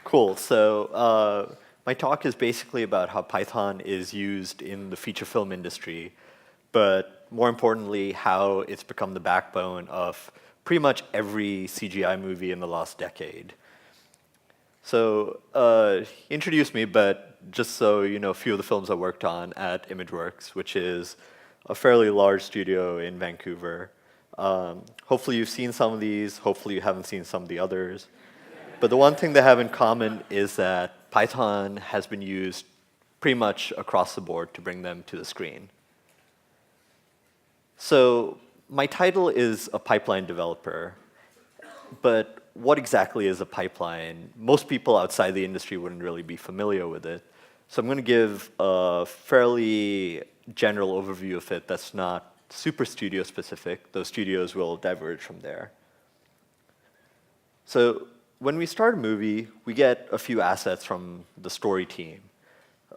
Cool. So my talk is basically about how Python is used in the feature film industry, but more importantly, how it's become the backbone of pretty much every CGI movie in the last decade. So introduce me, but just so you know, a few of the films I worked on at ImageWorks, which is a fairly large studio in Vancouver. Hopefully you've seen some of these. Hopefully you haven't seen some of the others. But the one thing they have in common is that Python has been used pretty much across the board to bring them to the screen. So my title is a pipeline developer, but what exactly is a pipeline? Most people outside the industry wouldn't really be familiar with it. So I'm going to give a fairly general overview of it that's not super studio specific. Those studios will diverge from there. So when we start a movie, we get a few assets from the story team.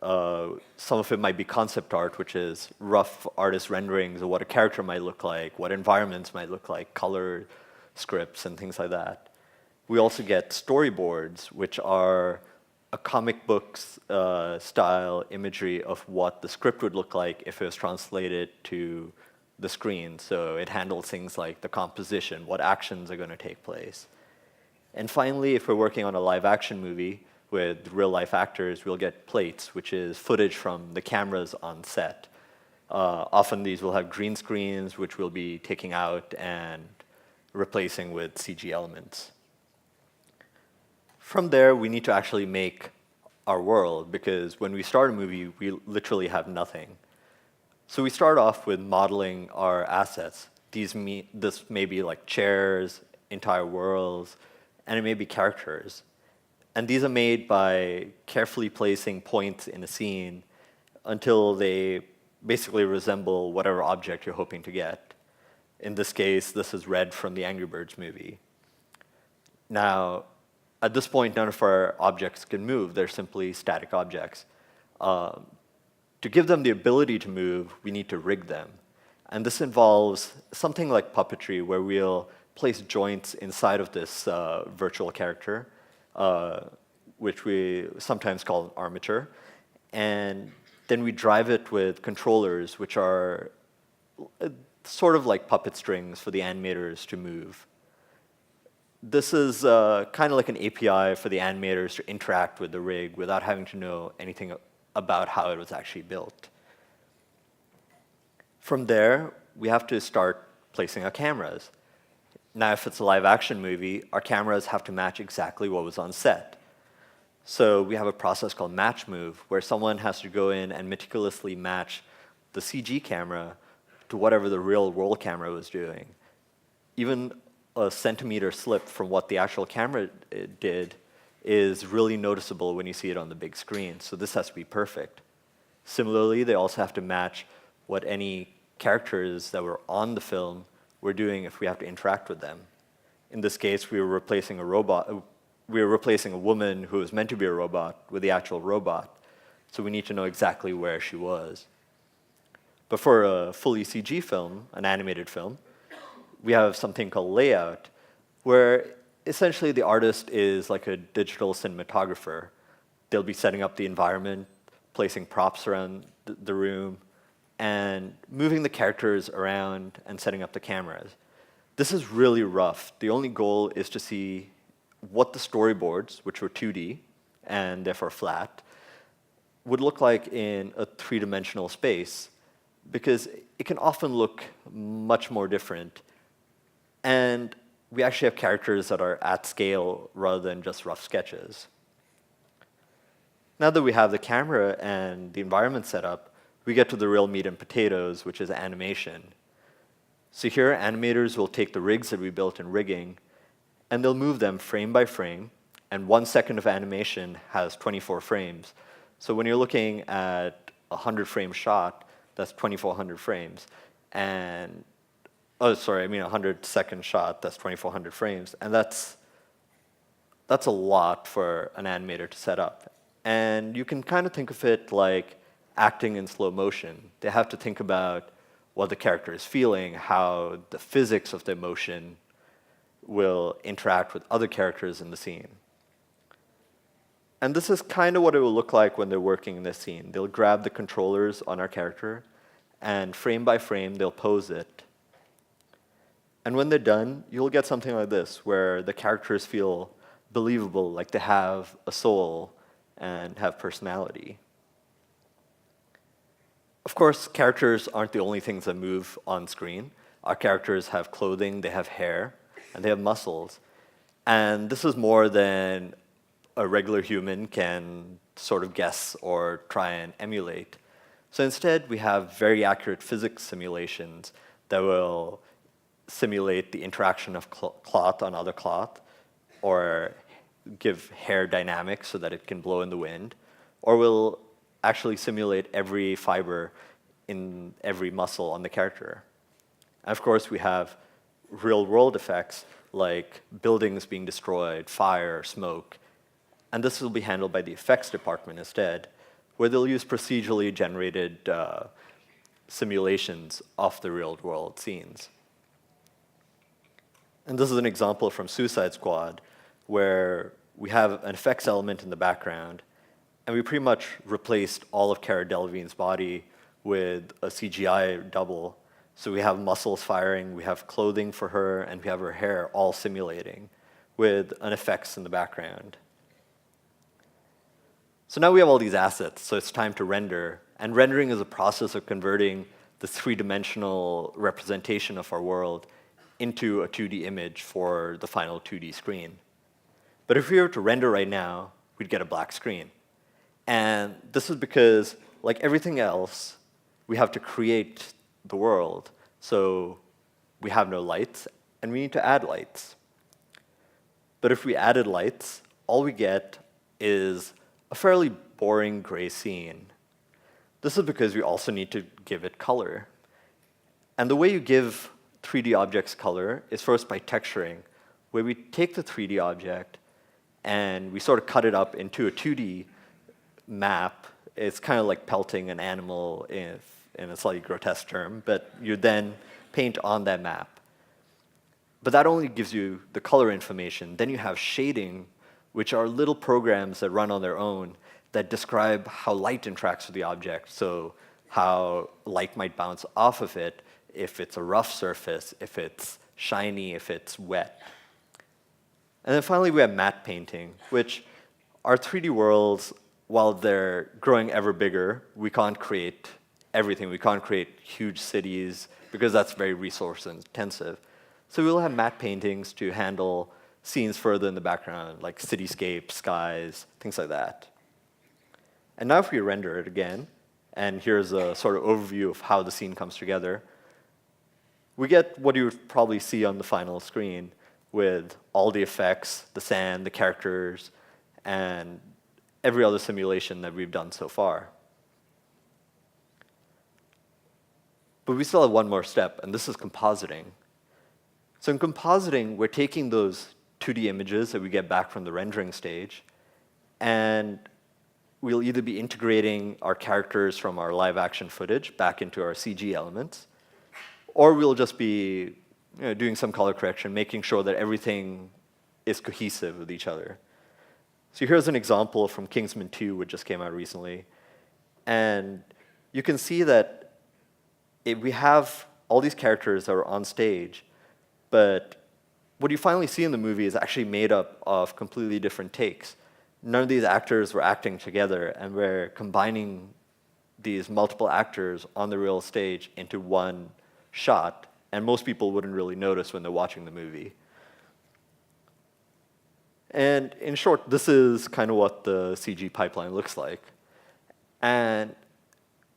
Some of it might be concept art, which is rough artist renderings of what a character might look like, what environments might look like, color scripts, and things like that. We also get storyboards, which are a comic book style imagery of what the script would look like if it was translated to the screen. So it handles things like the composition, what actions are going to take place. And finally, if we're working on a live action movie with real life actors, we'll get plates, which is footage from the cameras on set. Often these will have green screens, which we'll be taking out and replacing with CG elements. From there, we need to actually make our world, because when we start a movie, we literally have nothing. So we start off with modeling our assets. This may be like chairs, entire worlds, and it may be characters. And these are made by carefully placing points in a scene until they basically resemble whatever object you're hoping to get. In this case, this is Red from the Angry Birds movie. Now, at this point, none of our objects can move. They're simply static objects. To give them the ability to move, we need to rig them. And this involves something like puppetry, where we'll place joints inside of this virtual character, which we sometimes call an armature. And then we drive it with controllers, which are sort of like puppet strings for the animators to move. This is kind of like an API for the animators to interact with the rig without having to know anything about how it was actually built. From there, we have to start placing our cameras. Now, if it's a live action movie, our cameras have to match exactly what was on set. So we have a process called match move, where someone has to go in and meticulously match the CG camera to whatever the real world camera was doing. Even a centimeter slip from what the actual camera did is really noticeable when you see it on the big screen. So this has to be perfect. Similarly, they also have to match what any characters that were on the film were doing if we have to interact with them. In this case, we were replacing a robot. We were replacing a woman who was meant to be a robot with the actual robot. So we need to know exactly where she was. But for a fully CG film, an animated film, we have something called layout, where essentially the artist is like a digital cinematographer. They'll be setting up the environment, placing props around the room, and moving the characters around and setting up the cameras. This is really rough. The only goal is to see what the storyboards, which were 2D and therefore flat, would look like in a three-dimensional space, because it can often look much more different. And we actually have characters that are at scale rather than just rough sketches. Now that we have the camera and the environment set up, we get to the real meat and potatoes, which is animation. So here, animators will take the rigs that we built in rigging, and they'll move them frame by frame, and 1 second of animation has 24 frames. So when you're looking at a 100-frame shot, that's 2,400 frames. And a 100-second shot, that's 2,400 frames. And that's a lot for an animator to set up. And you can kind of think of it like acting in slow motion. They have to think about what the character is feeling, how the physics of their motion will interact with other characters in the scene. And this is kind of what it will look like when they're working in this scene. They'll grab the controllers on our character, and frame by frame, they'll pose it. And when they're done, you'll get something like this, where the characters feel believable, like they have a soul and have personality. Of course, characters aren't the only things that move on screen. Our characters have clothing, they have hair, and they have muscles. And this is more than a regular human can sort of guess or try and emulate. So instead, we have very accurate physics simulations that will simulate the interaction of cloth on other cloth, or give hair dynamics so that it can blow in the wind, or will actually simulate every fiber in every muscle on the character. And of course, we have real-world effects like buildings being destroyed, fire, smoke, and this will be handled by the effects department instead, where they'll use procedurally generated simulations of the real-world scenes. And this is an example from Suicide Squad, where we have an effects element in the background, and we pretty much replaced all of Cara Delevingne's body with a CGI double. So we have muscles firing, we have clothing for her, and we have her hair all simulating with an effects in the background. So now we have all these assets, so it's time to render. And rendering is a process of converting the three-dimensional representation of our world into a 2D image for the final 2D screen. But if we were to render right now, we'd get a black screen. And this is because, like everything else, we have to create the world. So we have no lights, and we need to add lights. But if we added lights, all we get is a fairly boring gray scene. This is because we also need to give it color. And the way you give 3D objects color is first by texturing, where we take the 3D object and we sort of cut it up into a 2D map. It's kind of like pelting an animal in a slightly grotesque term, but you then paint on that map. But that only gives you the color information. Then you have shading, which are little programs that run on their own that describe how light interacts with the object, so how light might bounce off of it, if it's a rough surface, if it's shiny, if it's wet. And then finally, we have matte painting, which our 3D worlds, while they're growing ever bigger, we can't create everything. We can't create huge cities, because that's very resource intensive. So we'll have matte paintings to handle scenes further in the background, like cityscapes, skies, things like that. And now if we render it again, and here's a sort of overview of how the scene comes together, we get what you would probably see on the final screen with all the effects, the sand, the characters, and every other simulation that we've done so far. But we still have one more step, and this is compositing. So in compositing, we're taking those 2D images that we get back from the rendering stage, and we'll either be integrating our characters from our live action footage back into our CG elements, or we'll just be doing some color correction, making sure that everything is cohesive with each other. So here's an example from Kingsman 2, which just came out recently. And you can see that we have all these characters that are on stage, but what you finally see in the movie is actually made up of completely different takes. None of these actors were acting together, and we're combining these multiple actors on the real stage into one shot, and most people wouldn't really notice when they're watching the movie. And in short, this is kind of what the CG pipeline looks like. And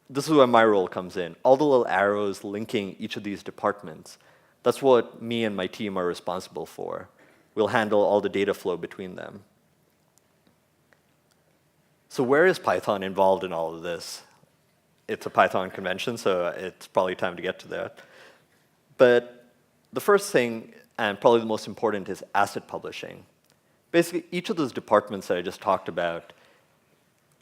this is where my role comes in. All the little arrows linking each of these departments, that's what me and my team are responsible for. We'll handle all the data flow between them. So where is Python involved in all of this? It's a Python convention, so it's probably time to get to that. But the first thing, and probably the most important, is asset publishing. Basically, each of those departments that I just talked about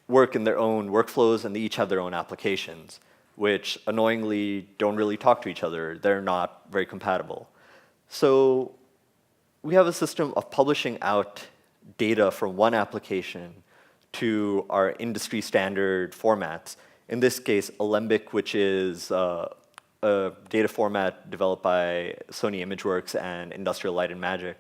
work in their own workflows, and they each have their own applications, which annoyingly don't really talk to each other. They're not very compatible. So we have a system of publishing out data from one application to our industry standard formats. In this case, Alembic, which is a data format developed by Sony ImageWorks and Industrial Light and Magic.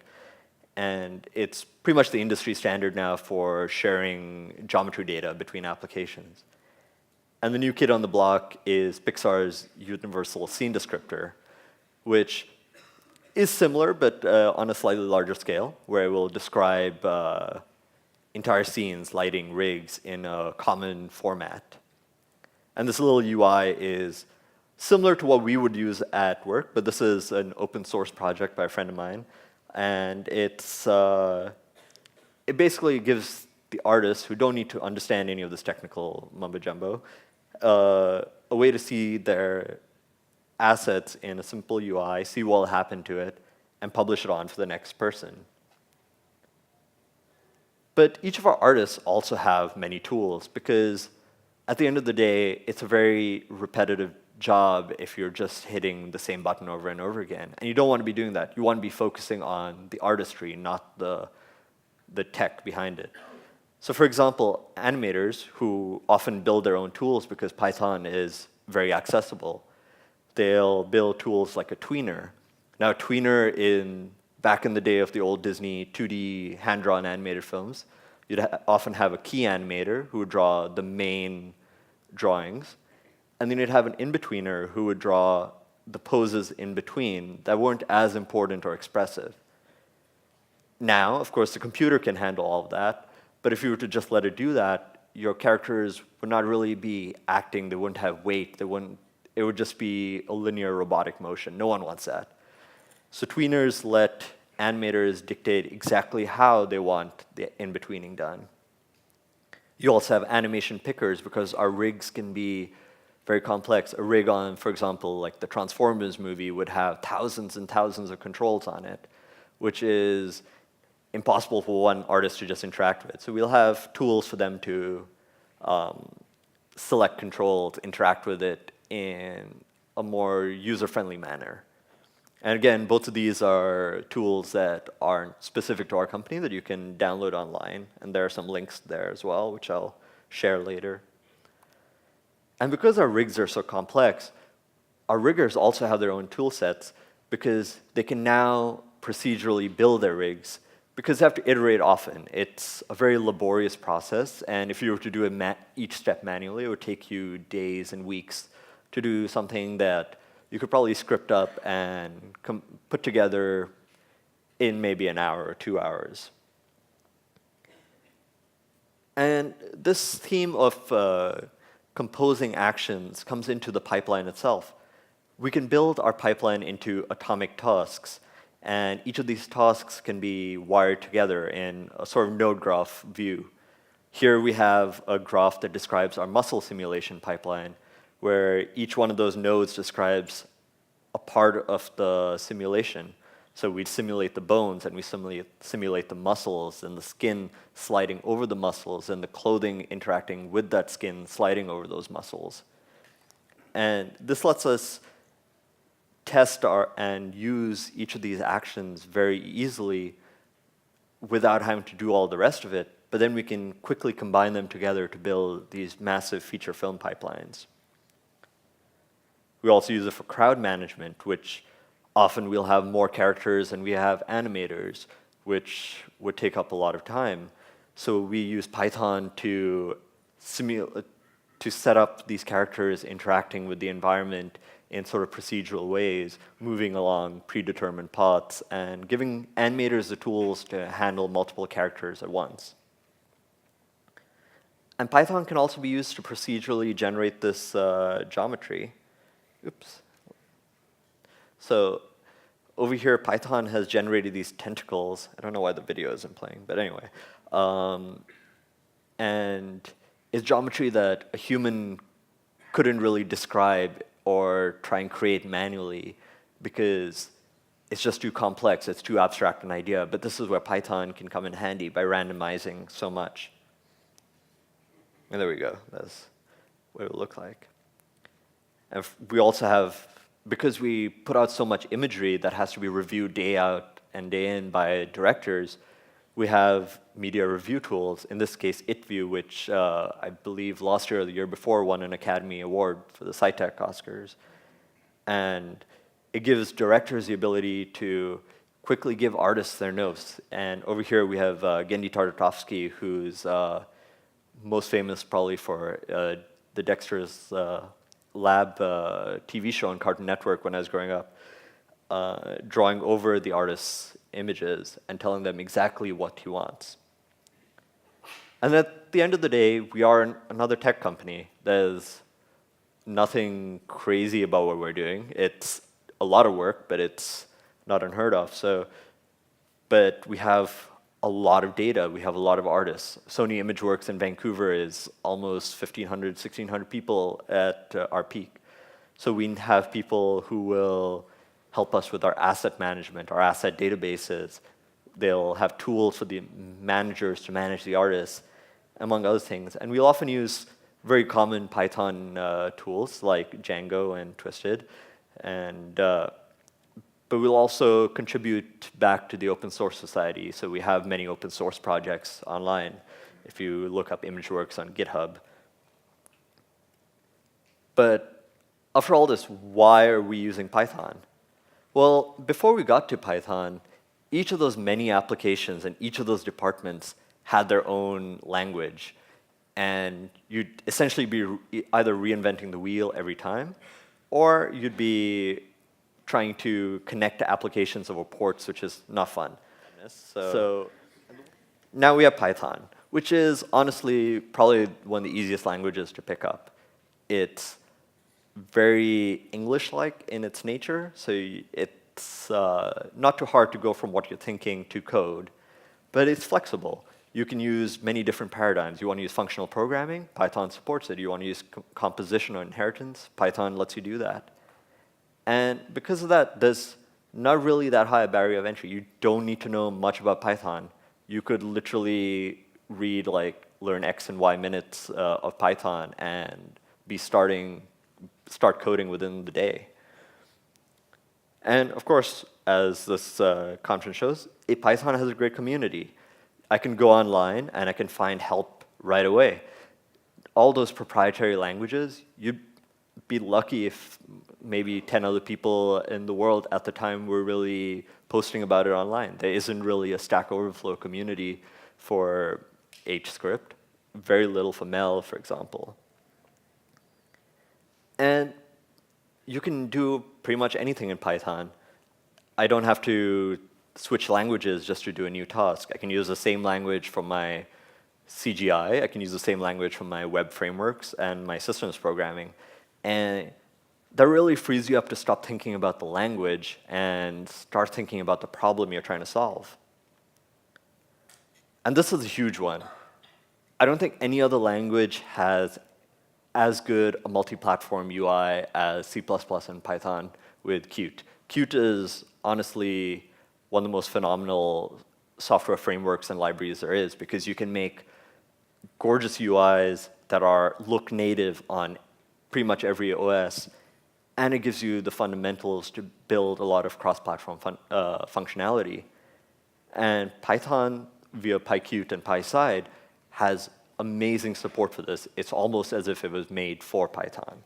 And it's pretty much the industry standard now for sharing geometry data between applications. And the new kid on the block is Pixar's Universal Scene Descriptor, which is similar, but on a slightly larger scale, where it will describe entire scenes, lighting, rigs in a common format. And this little UI is similar to what we would use at work, but this is an open source project by a friend of mine. And it basically gives the artists who don't need to understand any of this technical mumbo-jumbo a way to see their assets in a simple UI, see what will happen to it, and publish it on for the next person. But each of our artists also have many tools, because at the end of the day, it's a very repetitive job if you're just hitting the same button over and over again. And you don't want to be doing that. You want to be focusing on the artistry, not the tech behind it. So for example, animators who often build their own tools because Python is very accessible, they'll build tools like a tweener. Now, a tweener back in the day of the old Disney 2D hand-drawn animated films, you'd often have a key animator who would draw the main drawings, and then you'd have an in-betweener who would draw the poses in between that weren't as important or expressive. Now, of course, the computer can handle all of that, but if you were to just let it do that, your characters would not really be acting, they wouldn't have weight, it would just be a linear robotic motion. No one wants that. So tweeners let animators dictate exactly how they want the in-betweening done. You also have animation pickers because our rigs can be very complex. A rig on, for example, like the Transformers movie would have thousands and thousands of controls on it, which is impossible for one artist to just interact with. So we'll have tools for them to select controls, interact with it in a more user-friendly manner. And again, both of these are tools that aren't specific to our company that you can download online. And there are some links there as well, which I'll share later. And because our rigs are so complex, our riggers also have their own tool sets because they can now procedurally build their rigs because they have to iterate often. It's a very laborious process, and if you were to do each step manually, it would take you days and weeks to do something that you could probably script up and put together in maybe an hour or 2 hours. And this theme of composing actions comes into the pipeline itself. We can build our pipeline into atomic tasks, and each of these tasks can be wired together in a sort of node graph view. Here we have a graph that describes our muscle simulation pipeline, where each one of those nodes describes a part of the simulation. So we'd simulate the bones, and we simulate the muscles, and the skin sliding over the muscles, and the clothing interacting with that skin sliding over those muscles. And this lets us test and use each of these actions very easily without having to do all the rest of it, but then we can quickly combine them together to build these massive feature film pipelines. We also use it for crowd management, which often we'll have more characters and we have animators, which would take up a lot of time. So we use Python to set up these characters interacting with the environment in sort of procedural ways, moving along predetermined paths, and giving animators the tools to handle multiple characters at once. And Python can also be used to procedurally generate this geometry. Oops. So over here, Python has generated these tentacles. I don't know why the video isn't playing, but anyway. And it's geometry that a human couldn't really describe or try and create manually because it's just too complex, it's too abstract an idea. But this is where Python can come in handy by randomizing so much. And there we go. That's what it would look like. And we also have, because we put out so much imagery that has to be reviewed day out and day in by directors, We have media review tools, in this case, ItView, which I believe last year or the year before won an Academy Award for the SciTech Oscars. And it gives directors the ability to quickly give artists their notes. And over here we have Gendy Tartakovsky, who's most famous probably for the Dexter's Lab TV show on Cartoon Network when I was growing up, drawing over the artist's images and telling them exactly what he wants. And at the end of the day, we are another tech company. There's nothing crazy about what we're doing. It's a lot of work, but it's not unheard of. But we have a lot of data. We have a lot of artists. Sony ImageWorks in Vancouver is almost 1,500, 1,600 people at our peak. So we have people who will help us with our asset management, our asset databases. They'll have tools for the managers to manage the artists, among other things. And we'll often use very common Python tools like Django and Twisted. But we'll also contribute back to the open source society. So we have many open source projects online. If you look up ImageWorks on GitHub. But after all this, why are we using Python? Well, before we got to Python, each of those many applications and each of those departments had their own language. And you'd essentially be either reinventing the wheel every time, or you'd be trying to connect to applications over ports, which is not fun. So now we have Python, which is honestly probably one of the easiest languages to pick up. It's very English-like in its nature, so it's not too hard to go from what you're thinking to code, but it's flexible. You can use many different paradigms. You want to use functional programming, Python supports it. You want to use composition or inheritance, Python lets you do that. And because of that, there's not really that high a barrier of entry. You don't need to know much about Python. You could literally read, like, learn X and Y minutes of Python and start coding within the day. And of course, as this conference shows, Python has a great community. I can go online and I can find help right away. All those proprietary languages, you'd be lucky if maybe 10 other people in the world at the time were really posting about it online. There isn't really a Stack Overflow community for HScript, very little for Mel, for example. And you can do pretty much anything in Python. I don't have to switch languages just to do a new task. I can use the same language from my CGI. I can use the same language from my web frameworks and my systems programming. And that really frees you up to stop thinking about the language and start thinking about the problem you're trying to solve. And this is a huge one. I don't think any other language has as good a multi-platform UI as C++ and Python with Qt. Qt is honestly one of the most phenomenal software frameworks and libraries there is, because you can make gorgeous UIs that look native on pretty much every OS, and it gives you the fundamentals to build a lot of cross-platform functionality. And Python via PyQt and PySide has amazing support for this. It's almost as if it was made for Python.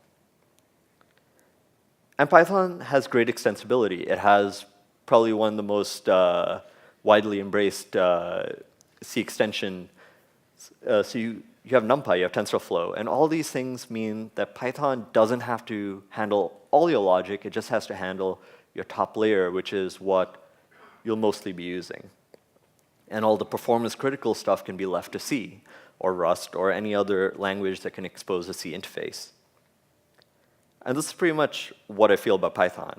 And Python has great extensibility. It has probably one of the most widely embraced C extension. So you have NumPy, you have TensorFlow, and all these things mean that Python doesn't have to handle all your logic, it just has to handle your top layer, which is what you'll mostly be using. And all the performance critical stuff can be left to C, or Rust, or any other language that can expose a C interface. And this is pretty much what I feel about Python.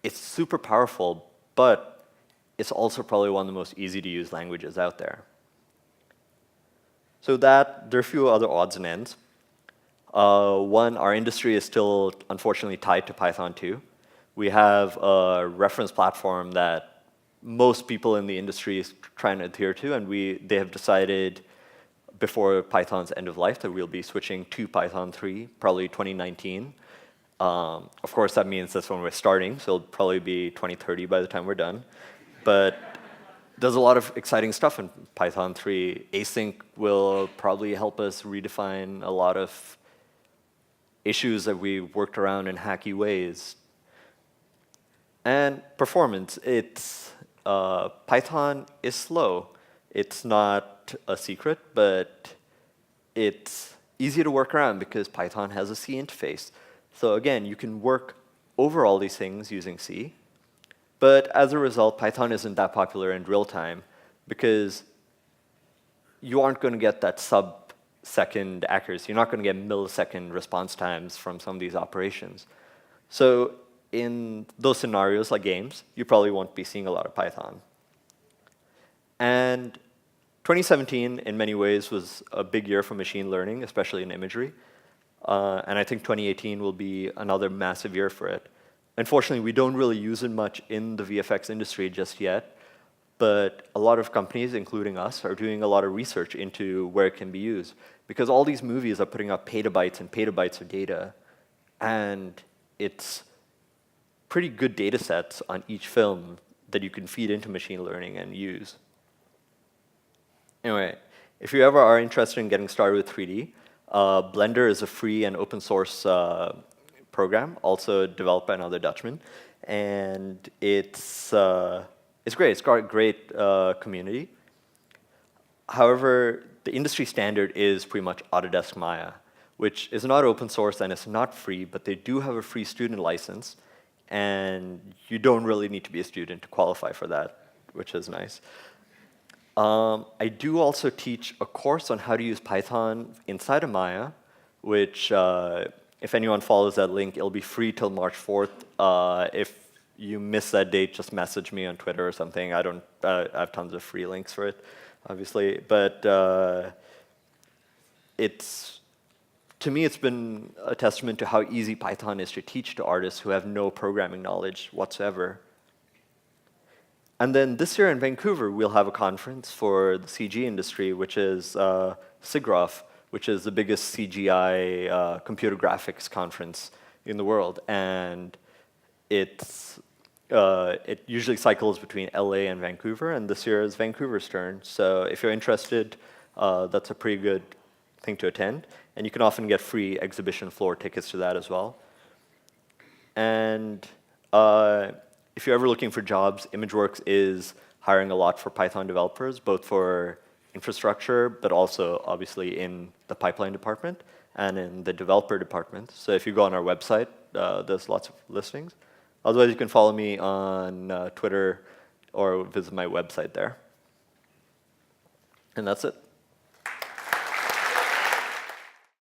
It's super powerful, but it's also probably one of the most easy to use languages out there. So there are a few other odds and ends. One, our industry is still, unfortunately, tied to Python 2. We have a reference platform that most people in the industry is trying to adhere to, and they have decided before Python's end of life that we'll be switching to Python 3, probably 2019. Of course, that means that's when we're starting, so it'll probably be 2030 by the time we're done. But there's a lot of exciting stuff in Python 3. Async will probably help us redefine a lot of issues that we worked around in hacky ways. And performance, Python is slow. It's not a secret, but it's easy to work around because Python has a C interface. So again, you can work over all these things using C. But as a result, Python isn't that popular in real time because you aren't going to get that sub-second accuracy. You're not going to get millisecond response times from some of these operations. So in those scenarios, like games, you probably won't be seeing a lot of Python. And 2017, in many ways, was a big year for machine learning, especially in imagery. And I think 2018 will be another massive year for it. Unfortunately, we don't really use it much in the VFX industry just yet, but a lot of companies, including us, are doing a lot of research into where it can be used. Because all these movies are putting up petabytes and petabytes of data, and it's pretty good data sets on each film that you can feed into machine learning and use. Anyway, if you ever are interested in getting started with 3D, Blender is a free and open source program, also developed by another Dutchman, and it's great. It's got a great community. However, the industry standard is pretty much Autodesk Maya, which is not open source and it's not free, but they do have a free student license, and you don't really need to be a student to qualify for that, which is nice. I do also teach a course on how to use Python inside of Maya, which if anyone follows that link, it'll be free till March 4th. If you miss that date, just message me on Twitter or something. I have tons of free links for it, obviously. But to me, it's been a testament to how easy Python is to teach to artists who have no programming knowledge whatsoever. And then this year in Vancouver, we'll have a conference for the CG industry, which is SIGGRAPH, which is the biggest CGI computer graphics conference in the world. And it usually cycles between LA and Vancouver, and this year is Vancouver's turn. So if you're interested, that's a pretty good thing to attend. And you can often get free exhibition floor tickets to that as well. And if you're ever looking for jobs, ImageWorks is hiring a lot for Python developers, both for infrastructure, but also obviously in the pipeline department and in the developer department. So if you go on our website, there's lots of listings. Otherwise, you can follow me on Twitter or visit my website there. And that's it.